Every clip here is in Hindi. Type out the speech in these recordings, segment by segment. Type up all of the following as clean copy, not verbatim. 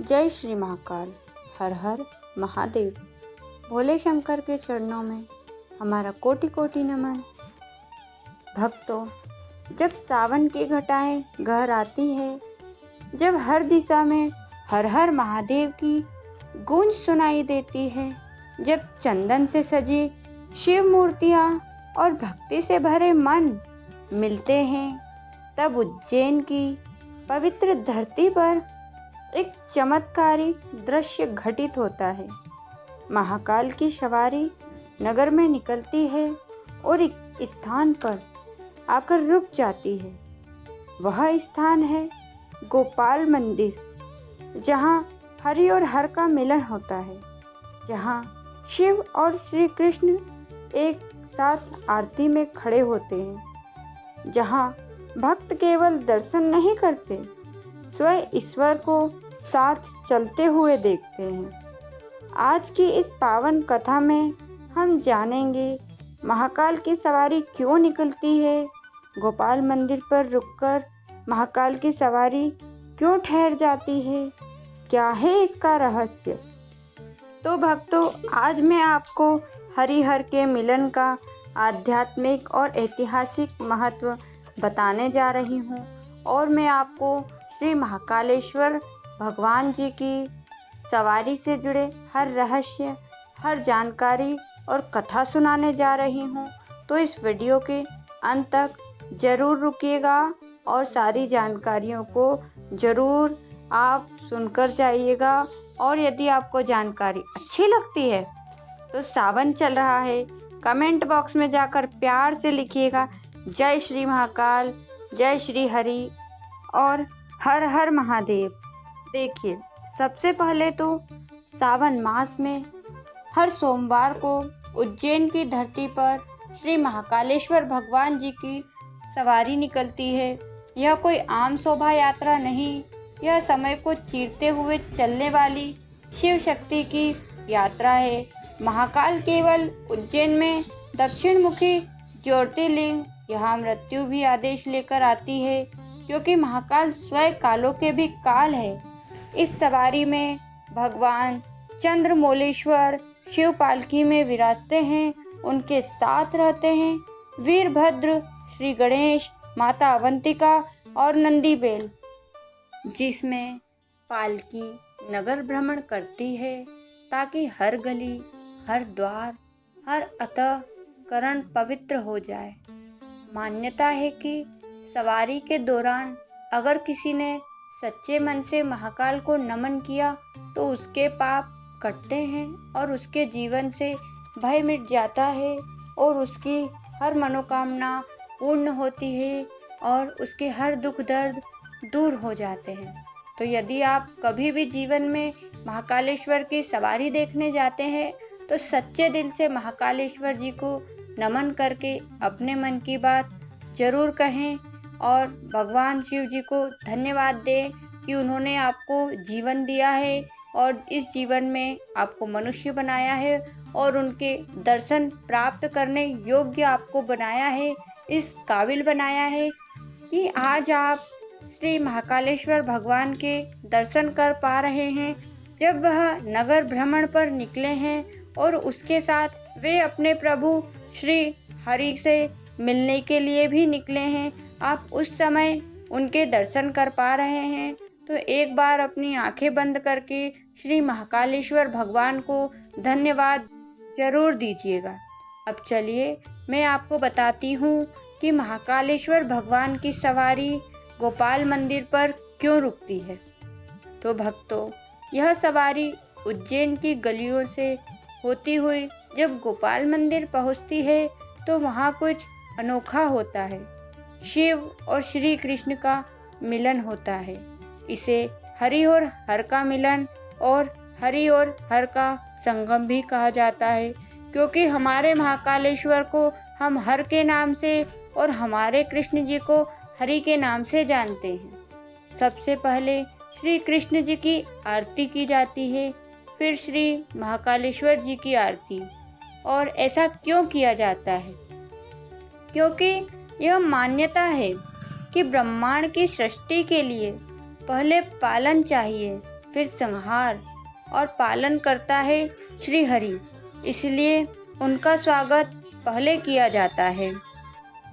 जय श्री महाकाल। हर हर महादेव। भोले शंकर के चरणों में हमारा कोटि कोटि नमन। भक्तों, जब सावन की घटाएं गहर आती है, जब हर दिशा में हर हर महादेव की गूंज सुनाई देती है, जब चंदन से सजी शिव मूर्तियाँ और भक्ति से भरे मन मिलते हैं, तब उज्जैन की पवित्र धरती पर एक चमत्कारी दृश्य घटित होता है। महाकाल की सवारी नगर में निकलती है और एक स्थान पर आकर रुक जाती है। वह स्थान है गोपाल मंदिर, जहाँ हरि और हर का मिलन होता है, जहाँ शिव और श्री कृष्ण एक साथ आरती में खड़े होते हैं, जहाँ भक्त केवल दर्शन नहीं करते, स्वयं ईश्वर को साथ चलते हुए देखते हैं। आज की इस पावन कथा में हम जानेंगे महाकाल की सवारी क्यों निकलती है, गोपाल मंदिर पर रुककर महाकाल की सवारी क्यों ठहर जाती है, क्या है इसका रहस्य। तो भक्तों, आज मैं आपको हरिहर के मिलन का आध्यात्मिक और ऐतिहासिक महत्व बताने जा रही हूँ, और मैं आपको श्री महाकालेश्वर भगवान जी की सवारी से जुड़े हर रहस्य, हर जानकारी और कथा सुनाने जा रही हूँ। तो इस वीडियो के अंत तक ज़रूर रुकिएगा और सारी जानकारियों को ज़रूर आप सुनकर जाइएगा। और यदि आपको जानकारी अच्छी लगती है तो सावन चल रहा है, कमेंट बॉक्स में जाकर प्यार से लिखिएगा जय श्री महाकाल, जय श्री हरि और हर हर महादेव। देखिए, सबसे पहले तो सावन मास में हर सोमवार को उज्जैन की धरती पर श्री महाकालेश्वर भगवान जी की सवारी निकलती है। यह कोई आम शोभा यात्रा नहीं, यह समय को चीरते हुए चलने वाली शिव शक्ति की यात्रा है। महाकाल केवल उज्जैन में दक्षिण मुखी ज्योतिर्लिंग, यहाँ मृत्यु भी आदेश लेकर आती है, क्योंकि महाकाल स्वयं कालों के भी काल है। इस सवारी में भगवान चंद्रमौलेश्वर शिव पालकी में विराजते हैं, उनके साथ रहते हैं वीरभद्र, श्री गणेश, माता अवंतिका और नंदी बैल, जिसमें पालकी नगर भ्रमण करती है ताकि हर गली, हर द्वार, हर अंतःकरण पवित्र हो जाए। मान्यता है कि सवारी के दौरान अगर किसी ने सच्चे मन से महाकाल को नमन किया तो उसके पाप कटते हैं और उसके जीवन से भय मिट जाता है और उसकी हर मनोकामना पूर्ण होती है और उसके हर दुख दर्द दूर हो जाते हैं। तो यदि आप कभी भी जीवन में महाकालेश्वर की सवारी देखने जाते हैं तो सच्चे दिल से महाकालेश्वर जी को नमन करके अपने मन की बात जरूर कहें और भगवान शिव जी को धन्यवाद दें कि उन्होंने आपको जीवन दिया है और इस जीवन में आपको मनुष्य बनाया है और उनके दर्शन प्राप्त करने योग्य आपको बनाया है, इस काबिल बनाया है कि आज आप श्री महाकालेश्वर भगवान के दर्शन कर पा रहे हैं। जब वह नगर भ्रमण पर निकले हैं और उसके साथ वे अपने प्रभु श्री हरि से मिलने के लिए भी निकले हैं, आप उस समय उनके दर्शन कर पा रहे हैं। तो एक बार अपनी आंखें बंद करके श्री महाकालेश्वर भगवान को धन्यवाद जरूर दीजिएगा। अब चलिए मैं आपको बताती हूँ कि महाकालेश्वर भगवान की सवारी गोपाल मंदिर पर क्यों रुकती है। तो भक्तों, यह सवारी उज्जैन की गलियों से होती हुई जब गोपाल मंदिर पहुँचती है तो वहाँ कुछ अनोखा होता है। शिव और श्री कृष्ण का मिलन होता है। इसे हरि और हर का मिलन और हरि और हर का संगम भी कहा जाता है, क्योंकि हमारे महाकालेश्वर को हम हर के नाम से और हमारे कृष्ण जी को हरि के नाम से जानते हैं। सबसे पहले श्री कृष्ण जी की आरती की जाती है, फिर श्री महाकालेश्वर जी की आरती। और ऐसा क्यों किया जाता है? क्योंकि यह मान्यता है कि ब्रह्मांड की सृष्टि के लिए पहले पालन चाहिए, फिर संहार और पालन करता है श्री हरि, इसलिए उनका स्वागत पहले किया जाता है।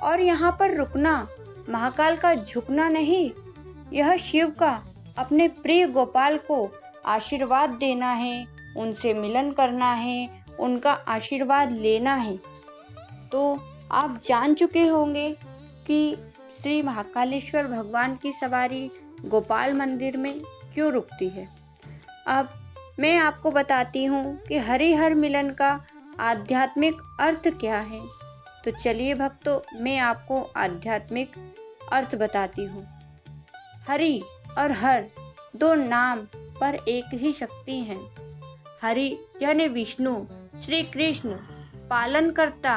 और यहाँ पर रुकना महाकाल का झुकना नहीं, यह शिव का अपने प्रिय गोपाल को आशीर्वाद देना है, उनसे मिलन करना है, उनका आशीर्वाद लेना है। तो आप जान चुके होंगे कि श्री महाकालेश्वर भगवान की सवारी गोपाल मंदिर में क्यों रुकती है। अब मैं आपको बताती हूँ कि हरिहर मिलन का आध्यात्मिक अर्थ क्या है। तो चलिए भक्तों, मैं आपको आध्यात्मिक अर्थ बताती हूँ। हरि और हर दो नाम पर एक ही शक्ति है। हरि यानी विष्णु श्री कृष्ण पालन करता,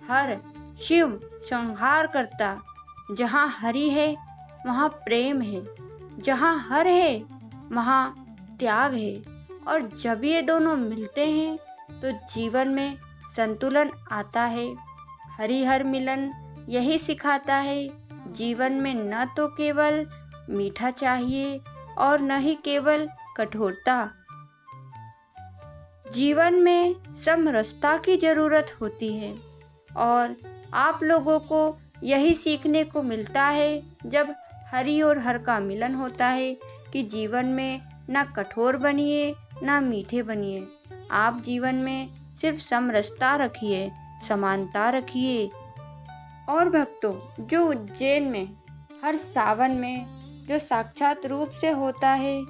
हर शिव संहार करता। जहाँ हरि है वहाँ प्रेम है, जहाँ हर है वहाँ त्याग है। और जब ये दोनों मिलते हैं तो जीवन में संतुलन आता है। हरिहर मिलन यही सिखाता है, जीवन में न तो केवल मीठा चाहिए और न ही केवल कठोरता। जीवन में समरसता की जरूरत होती है और आप लोगों को यही सीखने को मिलता है जब हरि और हर का मिलन होता है कि जीवन में ना कठोर बनिए ना मीठे बनिए। आप जीवन में सिर्फ समरसता रखिए, समानता रखिए। और भक्तों, जो उज्जैन में हर सावन में जो साक्षात रूप से होता है,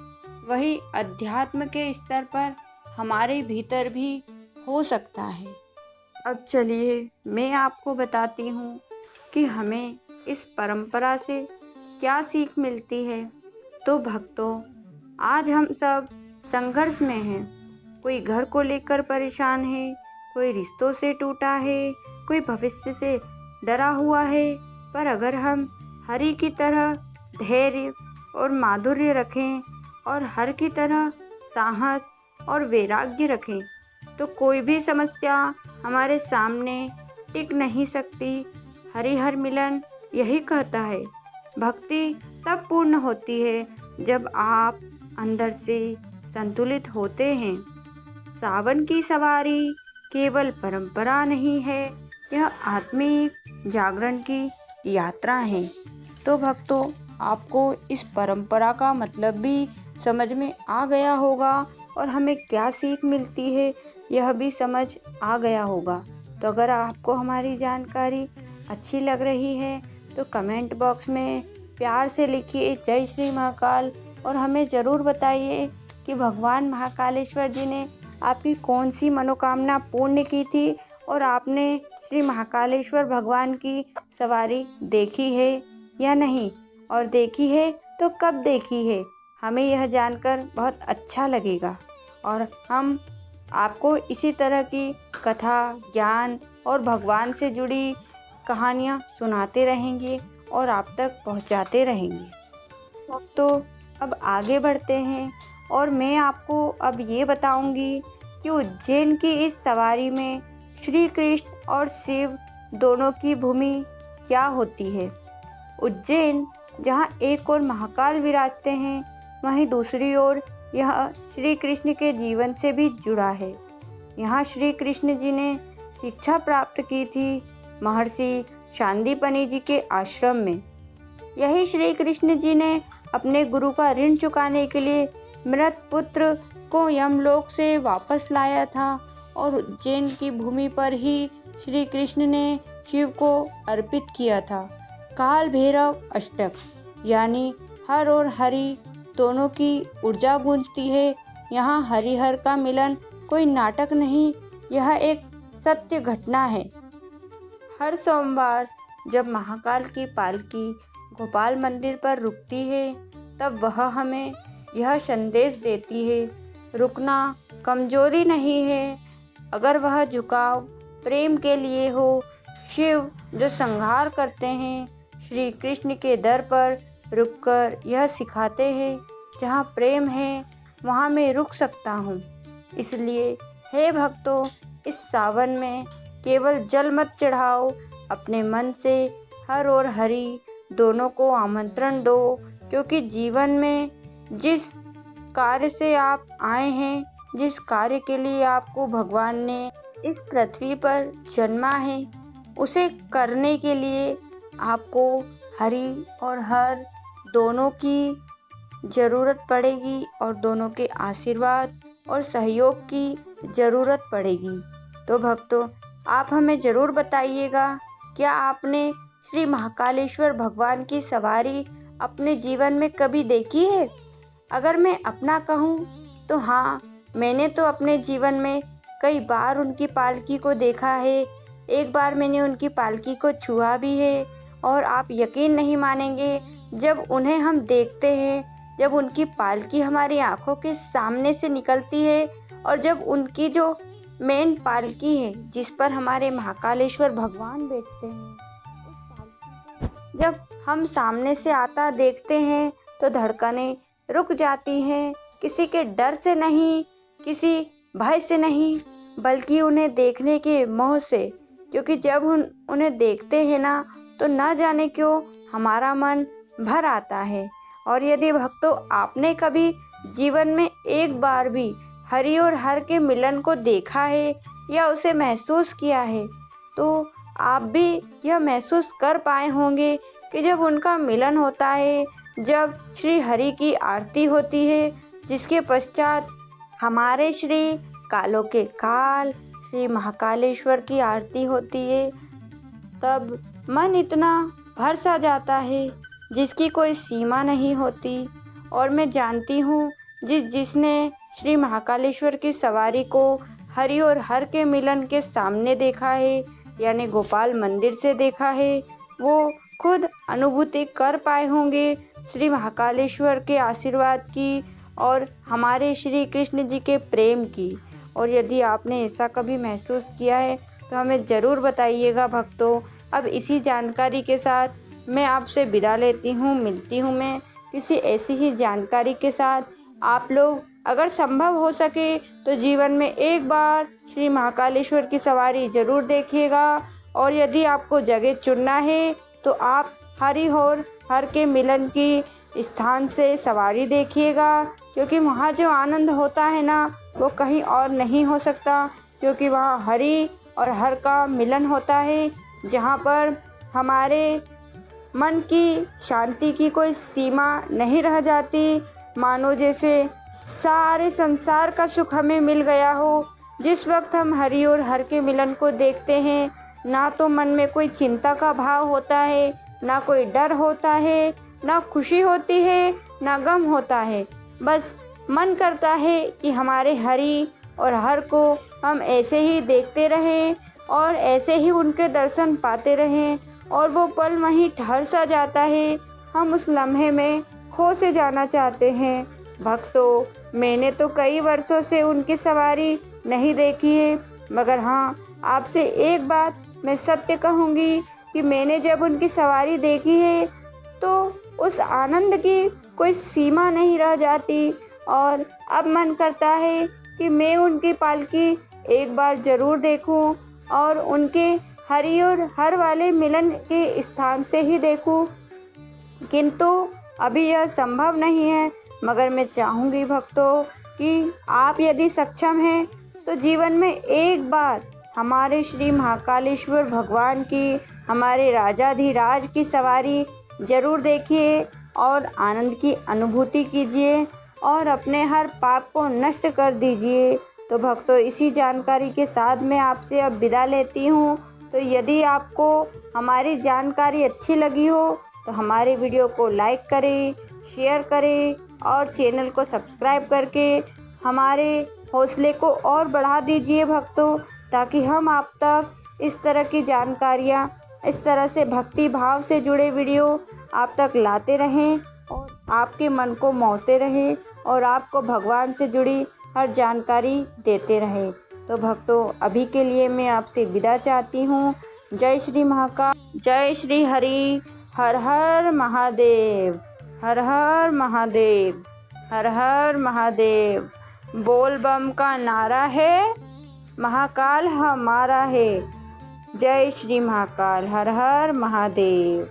वही अध्यात्म के स्तर पर हमारे भीतर भी हो सकता है। अब चलिए मैं आपको बताती हूँ कि हमें इस परंपरा से क्या सीख मिलती है। तो भक्तों, आज हम सब संघर्ष में हैं। कोई घर को लेकर परेशान है, कोई रिश्तों से टूटा है, कोई भविष्य से डरा हुआ है। पर अगर हम हरि की तरह धैर्य और माधुर्य रखें और हर की तरह साहस और वैराग्य रखें तो कोई भी समस्या हमारे सामने टिक नहीं सकती। हरिहर मिलन यही कहता है, भक्ति तब पूर्ण होती है जब आप अंदर से संतुलित होते हैं। सावन की सवारी केवल परंपरा नहीं है, यह आत्मिक जागरण की यात्रा है। तो भक्तों, आपको इस परंपरा का मतलब भी समझ में आ गया होगा और हमें क्या सीख मिलती है यह भी समझ आ गया होगा। तो अगर आपको हमारी जानकारी अच्छी लग रही है तो कमेंट बॉक्स में प्यार से लिखिए जय श्री महाकाल और हमें ज़रूर बताइए कि भगवान महाकालेश्वर जी ने आपकी कौन सी मनोकामना पूर्ण की थी और आपने श्री महाकालेश्वर भगवान की सवारी देखी है या नहीं, और देखी है तो कब देखी है। हमें यह जानकर बहुत अच्छा लगेगा और हम आपको इसी तरह की कथा, ज्ञान और भगवान से जुड़ी कहानियाँ सुनाते रहेंगे और आप तक पहुँचाते रहेंगे। तो अब आगे बढ़ते हैं और मैं आपको अब ये बताऊंगी कि उज्जैन की इस सवारी में श्री कृष्ण और शिव दोनों की भूमि क्या होती है। उज्जैन जहाँ एक ओर महाकाल विराजते हैं, वहीं दूसरी ओर यह श्री कृष्ण के जीवन से भी जुड़ा है। यहाँ श्री कृष्ण जी ने शिक्षा प्राप्त की थी महर्षि शांदीपनि जी के आश्रम में। यही श्री कृष्ण जी ने अपने गुरु का ऋण चुकाने के लिए मृत पुत्र को यमलोक से वापस लाया था और उज्जैन की भूमि पर ही श्री कृष्ण ने शिव को अर्पित किया था। काल भैरव अष्टक यानी हर और हरि दोनों की ऊर्जा गूंजती है। यहाँ हरिहर का मिलन कोई नाटक नहीं, यह एक सत्य घटना है। हर सोमवार जब महाकाल की पालकी गोपाल मंदिर पर रुकती है तब वह हमें यह संदेश देती है, रुकना कमजोरी नहीं है, अगर वह झुकाव प्रेम के लिए हो। शिव जो संहार करते हैं, श्री कृष्ण के दर पर रुककर यह सिखाते हैं, जहाँ प्रेम है वहाँ मैं रुक सकता हूँ। इसलिए हे भक्तों, इस सावन में केवल जल मत चढ़ाओ, अपने मन से हर और हरि दोनों को आमंत्रण दो, क्योंकि जीवन में जिस कार्य से आप आए हैं, जिस कार्य के लिए आपको भगवान ने इस पृथ्वी पर जन्मा है, उसे करने के लिए आपको हरि और हर दोनों की ज़रूरत पड़ेगी और दोनों के आशीर्वाद और सहयोग की ज़रूरत पड़ेगी। तो भक्तों, आप हमें ज़रूर बताइएगा, क्या आपने श्री महाकालेश्वर भगवान की सवारी अपने जीवन में कभी देखी है? अगर मैं अपना कहूँ तो हाँ, मैंने तो अपने जीवन में कई बार उनकी पालकी को देखा है। एक बार मैंने उनकी पालकी को छुआ भी है और आप यकीन नहीं मानेंगे, जब उन्हें हम देखते हैं, जब उनकी पालकी हमारी आंखों के सामने से निकलती है और जब उनकी जो मेन पालकी है जिस पर हमारे महाकालेश्वर भगवान बैठते हैं, उस पालकी को जब हम सामने से आता देखते हैं तो धड़कनें रुक जाती हैं। किसी के डर से नहीं, किसी भय से नहीं, बल्कि उन्हें देखने के मोह से। क्योंकि जब उन्हें देखते हैं ना, तो न जाने क्यों हमारा मन भर आता है। और यदि भक्तों, आपने कभी जीवन में एक बार भी हरि और हर के मिलन को देखा है या उसे महसूस किया है, तो आप भी यह महसूस कर पाए होंगे कि जब उनका मिलन होता है, जब श्री हरि की आरती होती है, जिसके पश्चात हमारे श्री कालों के काल श्री महाकालेश्वर की आरती होती है, तब मन इतना भर सा जाता है जिसकी कोई सीमा नहीं होती। और मैं जानती हूँ, जिसने श्री महाकालेश्वर की सवारी को हरि और हर के मिलन के सामने देखा है, यानी गोपाल मंदिर से देखा है, वो खुद अनुभूति कर पाए होंगे श्री महाकालेश्वर के आशीर्वाद की और हमारे श्री कृष्ण जी के प्रेम की। और यदि आपने ऐसा कभी महसूस किया है तो हमें ज़रूर बताइएगा भक्तों। अब इसी जानकारी के साथ मैं आपसे विदा लेती हूँ। मिलती हूँ मैं किसी ऐसी ही जानकारी के साथ। आप लोग अगर संभव हो सके तो जीवन में एक बार श्री महाकालेश्वर की सवारी ज़रूर देखिएगा। और यदि आपको जगह चुनना है तो आप हरि और हर के मिलन की स्थान से सवारी देखिएगा, क्योंकि वहाँ जो आनंद होता है ना, वो कहीं और नहीं हो सकता। क्योंकि वहाँ हरि और हर का मिलन होता है, जहाँ पर हमारे मन की शांति की कोई सीमा नहीं रह जाती। मानो जैसे सारे संसार का सुख हमें मिल गया हो। जिस वक्त हम हरि और हर के मिलन को देखते हैं, ना तो मन में कोई चिंता का भाव होता है, ना कोई डर होता है, ना खुशी होती है, ना गम होता है। बस मन करता है कि हमारे हरि और हर को हम ऐसे ही देखते रहें और ऐसे ही उनके दर्शन पाते रहें। और वो पल वहीं ठहर सा जाता है, हम उस लम्हे में खो से जाना चाहते हैं। भक्तों, मैंने तो कई वर्षों से उनकी सवारी नहीं देखी है, मगर हाँ, आपसे एक बात मैं सत्य कहूँगी कि मैंने जब उनकी सवारी देखी है तो उस आनंद की कोई सीमा नहीं रह जाती। और अब मन करता है कि मैं उनकी पालकी एक बार ज़रूर देखूं और उनके हरि और हर वाले मिलन के स्थान से ही देखूं। किंतु अभी यह संभव नहीं है, मगर मैं चाहूँगी भक्तों कि आप यदि सक्षम हैं तो जीवन में एक बार हमारे श्री महाकालेश्वर भगवान की, हमारे राजाधिराज की सवारी ज़रूर देखिए और आनंद की अनुभूति कीजिए और अपने हर पाप को नष्ट कर दीजिए। तो भक्तों, इसी जानकारी के साथ मैं आपसे अब विदा लेती हूँ। तो यदि आपको हमारी जानकारी अच्छी लगी हो तो हमारे वीडियो को लाइक करें, शेयर करें और चैनल को सब्सक्राइब करके हमारे हौसले को और बढ़ा दीजिए भक्तों, ताकि हम आप तक इस तरह की जानकारियाँ, इस तरह से भक्ति भाव से जुड़े वीडियो आप तक लाते रहें और आपके मन को मोहते रहें और आपको भगवान से जुड़ी हर जानकारी देते रहें। तो भक्तों, अभी के लिए मैं आपसे विदा चाहती हूँ। जय श्री महाकाल, जय श्री हरि, हर हर महादेव, हर हर महादेव, हर हर महादेव। बोल बम का नारा है, महाकाल हमारा है। जय श्री महाकाल, हर हर महादेव।